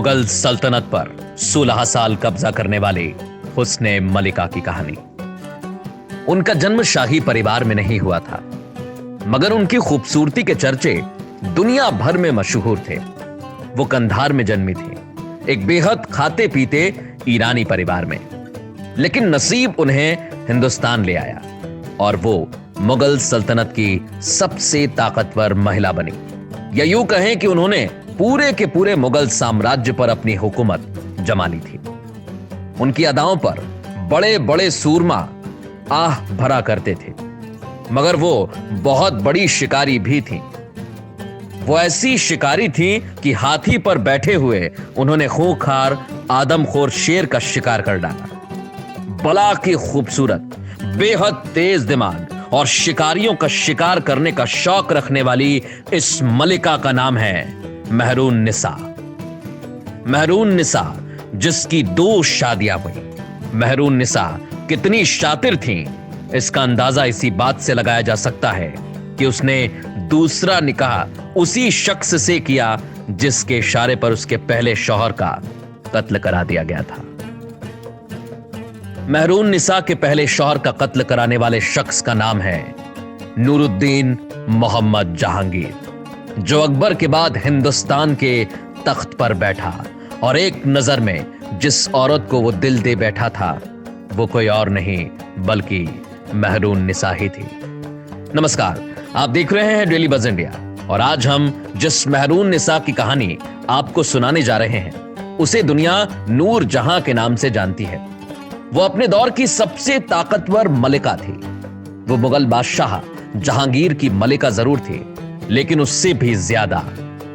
मुगल सल्तनत पर 16 साल कब्जा करने वाली हुस्ने मलिका की कहानी। उनका जन्म शाही परिवार में नहीं हुआ था, मगर उनकी खूबसूरती के चर्चे दुनिया भर में मशहूर थे। वो कंधार में जन्मी थी, एक बेहद खाते पीते ईरानी परिवार में, लेकिन नसीब उन्हें हिंदुस्तान ले आया और वो मुगल सल्तनत की सबसे ताकतवर महिला बनी। या यूं कहें कि उन्होंने पूरे के पूरे मुगल साम्राज्य पर अपनी हुकूमत जमा ली थी। उनकी अदाओं पर बड़े बड़े सूरमा आह भरा करते थे, मगर वो बहुत बड़ी शिकारी भी थी। वो ऐसी शिकारी थी कि हाथी पर बैठे हुए उन्होंने खूंखार आदमखोर शेर का शिकार कर डाला। बला की खूबसूरत, बेहद तेज दिमाग और शिकारियों का शिकार करने का शौक रखने वाली इस मलिका का नाम है महरून निसा। महरून निसा, जिसकी 2 शादियां हुई। महरून निसा कितनी शातिर थीं, इसका अंदाजा इसी बात से लगाया जा सकता है कि उसने दूसरा निकाह उसी शख्स से किया जिसके इशारे पर उसके पहले शौहर का कत्ल करा दिया गया था। महरून निसा के पहले शौहर का कत्ल कराने वाले शख्स का नाम है नूरुद्दीन मोहम्मद जहांगीर, जो अकबर के बाद हिंदुस्तान के तख्त पर बैठा और एक नजर में जिस औरत को वो दिल दे बैठा था वो कोई और नहीं बल्कि महरून निसा ही थी। नमस्कार, आप देख रहे हैं डेली बज़ इंडिया और आज हम जिस महरून निसा की कहानी आपको सुनाने जा रहे हैं उसे दुनिया नूर जहां के नाम से जानती है। वो अपने दौर की सबसे ताकतवर मलिका थी। वो मुगल बादशाह जहांगीर की मलिका जरूर थी, लेकिन उससे भी ज्यादा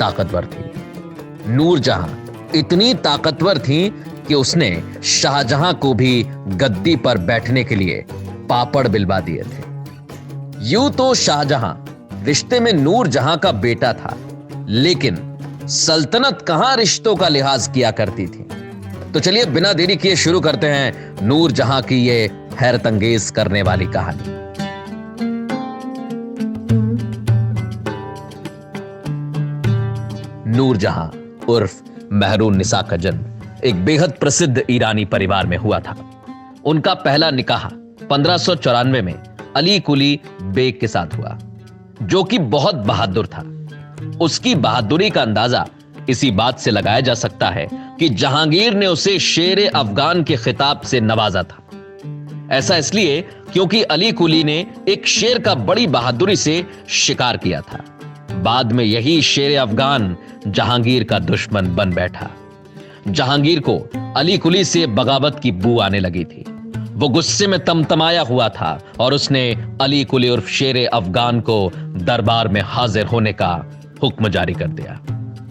ताकतवर थी। नूर जहां इतनी ताकतवर थी कि उसने शाहजहां को भी गद्दी पर बैठने के लिए पापड़ बिलवा दिए थे। यूं तो शाहजहां रिश्ते में नूर जहां का बेटा था, लेकिन सल्तनत कहां रिश्तों का लिहाज किया करती थी। तो चलिए बिना देरी किए शुरू करते हैं नूर जहां की ये हैरत अंगेज करने वाली कहानी। नूर जहां उर्फ महरून निसा का जन्म एक बेहद प्रसिद्ध ईरानी परिवार में हुआ था। उनका पहला निकाह 1594 में अली कुली बेग के साथ हुआ, जो कि बहुत बहादुर था। उसकी बहादुरी का अंदाजा इसी बात से लगाया जा सकता है कि जहांगीर ने उसे शेर अफगान के खिताब से नवाजा था। ऐसा इसलिए क्योंकि अली कुली ने एक शेर का बड़ी बहादुरी से शिकार किया था। बाद में यही शेर अफगान जहांगीर का दुश्मन बन बैठा। जहांगीर को अली कुली से बगावत की बू आने लगी थी। वो गुस्से में तमतमाया हुआ था और उसने अली कुली उर्फ शेर अफगान को दरबार में हाजिर होने का हुक्म जारी कर दिया।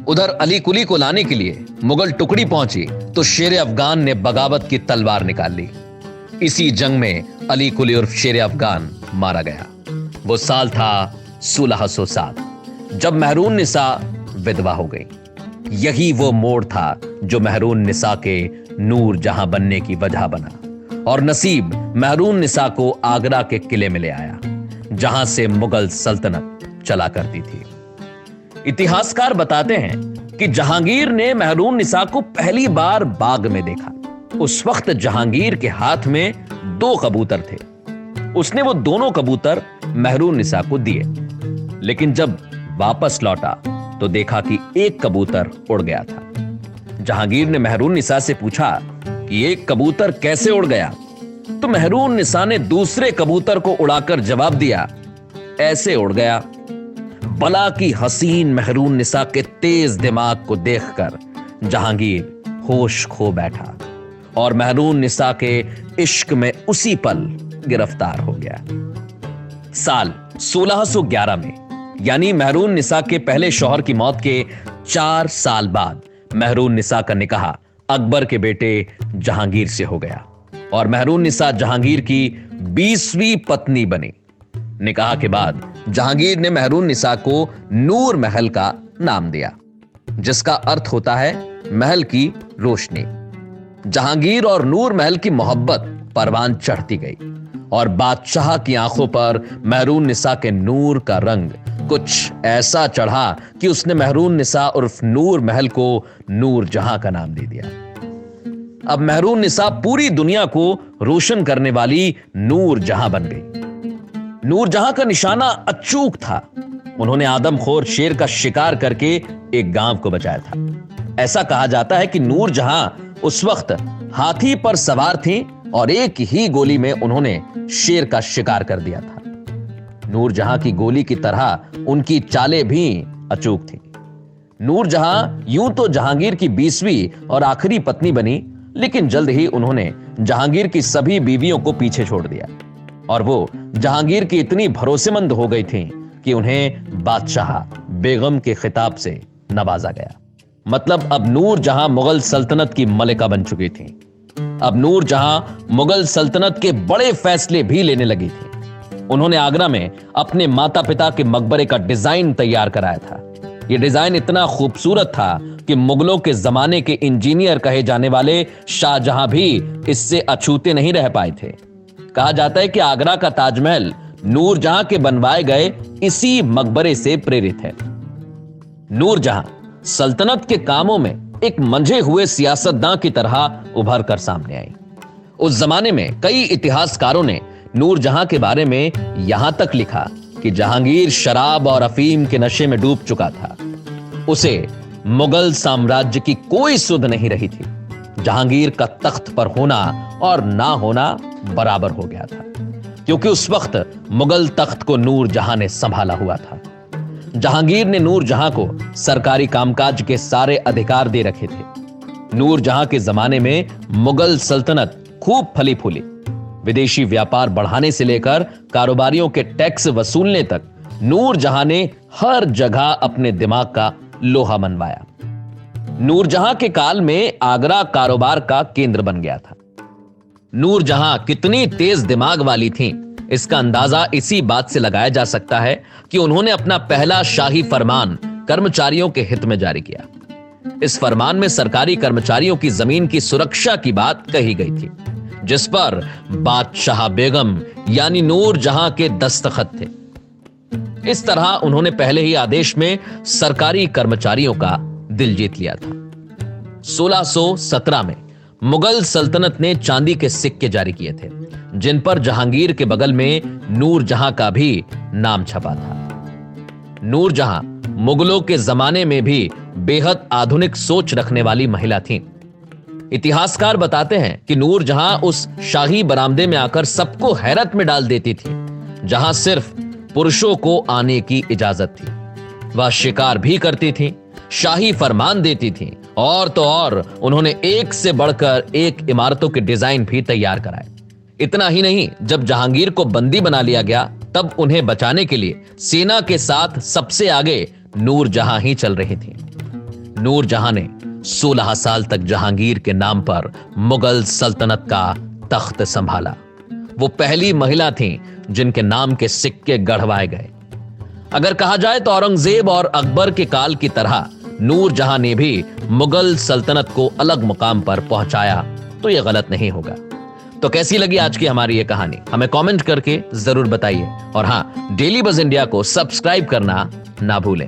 उधर अली कुली को लाने के लिए मुगल टुकड़ी पहुंची तो शेर अफगान ने बगावत की तलवार निकाल ली। इसी जंग में अली कुली उर्फ शेर अफगान मारा गया। वो साल था 1607, जब महरून निसा विधवा हो गई। यही वो मोड़ था जो महरून निसा के नूर जहां बनने की वजह बना, और नसीब महरून निसा को आगरा के किले में ले आया, जहां से मुगल सल्तनत चला करती थी। इतिहासकार बताते हैं कि जहांगीर ने महरून निसा को पहली बार बाग में देखा। उस वक्त जहांगीर के हाथ में 2 कबूतर थे। उसने वो दोनों कबूतर महरून निसा को दिए, लेकिन जब वापस लौटा तो देखा कि एक कबूतर उड़ गया था। जहांगीर ने महरून निसा से पूछा कि एक कबूतर कैसे उड़ गया, तो महरून निसा ने दूसरे कबूतर को उड़ाकर जवाब दिया, ऐसे उड़ गया। बला की हसीन महरून निसा के तेज दिमाग को देखकर जहांगीर होश खो बैठा और महरून निसा के इश्क में उसी पल गिरफ्तार हो गया। साल 1611 में, यानी महरून निसा के पहले शौहर की मौत के 4 साल बाद, महरून निसा का निकाह अकबर के बेटे जहांगीर से हो गया और महरून निसा जहांगीर की 20वीं पत्नी बनी। निकाह के बाद जहांगीर ने महरून निसा को नूर महल का नाम दिया, जिसका अर्थ होता है महल की रोशनी। जहांगीर और नूर महल की मोहब्बत परवान चढ़ती गई और बादशाह की आंखों पर महरून निसा के नूर का रंग कुछ ऐसा चढ़ा कि उसने महरून निसा उर्फ नूर महल को नूर जहां का नाम दे दिया। अब महरून निसा पूरी दुनिया को रोशन करने वाली नूर जहां बन गई। नूर जहां का निशाना अचूक था। उन्होंने आदमखोर शेर का शिकार करके एक गांव को बचाया था। ऐसा कहा जाता है कि नूर जहां उस वक्त हाथी पर सवार थी और एक ही गोली में उन्होंने शेर का शिकार कर दिया था। नूर जहां की गोली की तरह उनकी चालें भी अचूक थी। नूर जहां यूं तो जहांगीर की 20वीं और आखिरी पत्नी बनी, लेकिन जल्द ही उन्होंने जहांगीर की सभी बीवियों को पीछे छोड़ दिया और वो जहांगीर की इतनी भरोसेमंद हो गई थीं कि उन्हें बादशाह बेगम के खिताब से नवाजा गया। मतलब अब नूर जहां मुगल सल्तनत की मलिका बन चुकी थी। अब नूर जहां मुगल सल्तनत के बड़े फैसले भी लेने लगी थी। उन्होंने आगरा में अपने माता पिता के मकबरे का डिजाइन तैयार कराया था। यह डिजाइन इतना खूबसूरत था कि मुगलों के जमाने के इंजीनियर कहे जाने वाले शाहजहां भी इससे अछूते नहीं रह पाए थे। कहा जाता है कि आगरा का ताजमहल नूर जहां के बनवाए गए इसी मकबरे से प्रेरित है। नूर जहां सल्तनत के कामों में एक मंझे हुए सियासतदां की तरह उभर कर सामने आई। उस जमाने में कई इतिहासकारों ने नूर जहां के बारे में यहां तक लिखा कि जहांगीर शराब और अफीम के नशे में डूब चुका था। उसे मुगल साम्राज्य की कोई सुध नहीं रही थी। जहांगीर का तख्त पर होना और ना होना बराबर हो गया था, क्योंकि उस वक्त मुगल तख्त को नूर जहां ने संभाला हुआ था। जहांगीर ने नूर जहां को सरकारी कामकाज के सारे अधिकार दे रखे थे। नूर जहां के जमाने में मुगल सल्तनत खूब फली फूली। विदेशी व्यापार बढ़ाने से लेकर कारोबारियों के टैक्स वसूलने तक नूर जहां ने हर जगह अपने दिमाग का लोहा मनवाया। नूर जहां के काल में आगरा कारोबार का केंद्र बन गया था। नूर जहां कितनी तेज दिमाग वाली थीं, इसका अंदाजा इसी बात से लगाया जा सकता है कि उन्होंने अपना पहला शाही फरमान कर्मचारियों के हित में जारी किया। इस फरमान में सरकारी कर्मचारियों की जमीन की सुरक्षा की बात कही गई थी, जिस पर बादशाह बेगम यानी नूर जहां के दस्तखत थे। इस तरह उन्होंने पहले ही आदेश में सरकारी कर्मचारियों का दिल जीत लिया था। 1617 में मुगल सल्तनत ने चांदी के सिक्के जारी किए थे, जिन पर जहांगीर के बगल में नूर जहां का भी नाम छपा था। नूर जहां मुगलों के जमाने में भी बेहद आधुनिक सोच रखने वाली महिला थीं। इतिहासकार बताते हैं कि नूर जहां उस शाही बरामदे में आकर सबको हैरत में डाल देती थी, जहां सिर्फ पुरुषों को आने की इजाजत थी। वह शिकार भी करती थी, शाही फरमान देती थी और तो और उन्होंने एक से बढ़कर एक इमारतों के डिजाइन भी तैयार कराए। इतना ही नहीं, जब जहांगीर को बंदी बना लिया गया तब उन्हें बचाने के लिए सेना के साथ सबसे आगे नूर जहां ही चल रही थी। नूर जहां ने 16 साल तक जहांगीर के नाम पर मुगल सल्तनत का तख्त संभाला। वो पहली महिला थी जिनके नाम के सिक्के गढ़वाए गए। अगर कहा जाए तो औरंगजेब और अकबर के काल की तरह नूर जहां ने भी मुगल सल्तनत को अलग मुकाम पर पहुंचाया तो यह गलत नहीं होगा। तो कैसी लगी आज की हमारी ये कहानी, हमें कमेंट करके जरूर बताइए और हां, डेली बज इंडिया को सब्सक्राइब करना ना भूलें।